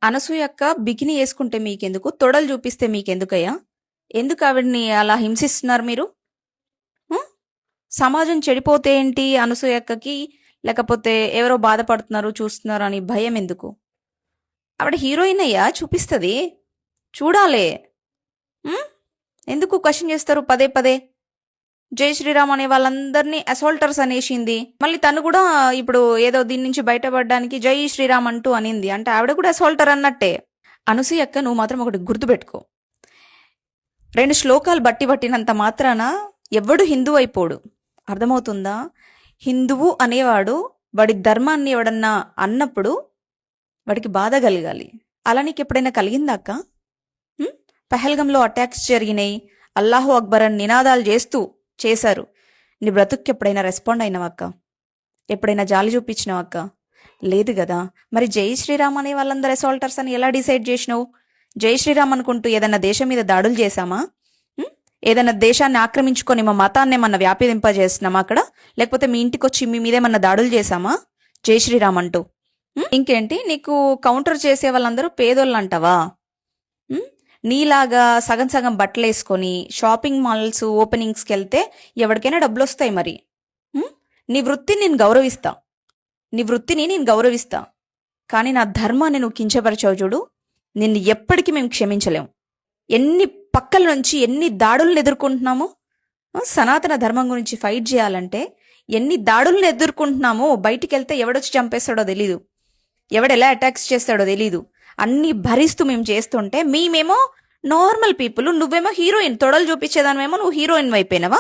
అనసూయక్క bikini వేసుకుంటే మీకెందుకు? తొడలు చూపిస్తే మీకెందుకయ్యా? ఎందుకు ఆవిడ్ని అలా హింసిస్తున్నారు మీరు? హ్మ్? సమాజం చెడిపోతే ఏంటి అనసూయక్కకి? లేకపోతే ఎవరో బాధపడుతున్నారు చూస్తున్నారు అని భయం ఎందుకు? ఆవిడ హీరోయిన్ అయ్యా, చూపిస్తుంది, చూడాలే. హ్మ్? ఎందుకు క్వశ్చన్ చేస్తారు పదే పదే? జై శ్రీరామ్ అనే వాళ్ళందరినీ అసాల్టర్స్ అనేసింది. మళ్ళీ తను కూడా ఇప్పుడు ఏదో దీని నుంచి బయటపడడానికి జై శ్రీరామ్ అంటూ అనింది. అంటే ఆవిడ కూడా అసాల్టర్ అన్నట్టే. అనసూయ అక్క, నువ్వు మాత్రం ఒకటి గుర్తుపెట్టుకో. 2 శ్లోకాలు బట్టి పట్టినంత మాత్రాన ఎవ్వడు హిందువు అయిపోడు. అర్థమవుతుందా? హిందువు అనేవాడు వాడి ధర్మాన్ని ఎవడన్నా అన్నప్పుడు వాడికి బాధ కలగాలి. అలా నీకు ఎప్పుడైనా కలిగిందా అక్క? పహల్గంలో అటాక్స్ జరిగినాయి, అల్లాహు అక్బర్ అని నినాదాలు చేశారు. నీ బ్రతుక్కి ఎప్పుడైనా రెస్పాండ్ అయినావక్క? ఎప్పుడైనా జాలి చూపించినావక్క? లేదు కదా. మరి జై శ్రీరామ్ అనే వాళ్ళందరూ అసాల్టర్స్ అని ఎలా డిసైడ్ చేసినావు? జై శ్రీరామ్ అనుకుంటూ ఏదన్నా దేశం మీద దాడులు చేశామా? ఏదైనా దేశాన్ని ఆక్రమించుకొని మా మతాన్ని ఏమన్నా వ్యాపింపజేస్తున్నామా అక్కడ? లేకపోతే మీ ఇంటికి వచ్చి మీ మీదేమన్నా దాడులు చేశామా జై శ్రీరామ్ అంటూ? ఇంకేంటి, నీకు కౌంటర్ చేసే వాళ్ళందరూ పేదోళ్ళు అంటావా? నీలాగా సగం సగం బట్టలు వేసుకొని షాపింగ్ మాల్స్ ఓపెనింగ్స్కి వెళ్తే ఎవరికైనా డబ్బులు వస్తాయి మరి. నీ వృత్తిని నేను గౌరవిస్తా, కానీ నా ధర్మాన్ని నువ్వు కించపరిచావు చూడు, నిన్ను ఎప్పటికీ మేము క్షమించలేం. ఎన్ని పక్కల నుంచి ఎన్ని దాడులను ఎదుర్కొంటున్నాము. సనాతన ధర్మం గురించి ఫైట్ చేయాలంటే ఎన్ని దాడులను ఎదుర్కొంటున్నామో. బయటికి వెళ్తే ఎవడొచ్చి చంపేస్తాడో తెలీదు, ఎవడెలా అటాక్స్ చేస్తాడో తెలీదు. అన్ని భరిస్తూ మేము చేస్తుంటే మేమేమో నార్మల్ పీపుల్, నువ్వేమో హీరోయిన్. తొడలు చూపించేదానివేమో నువ్వు హీరోయిన్ అయిపోయినావా?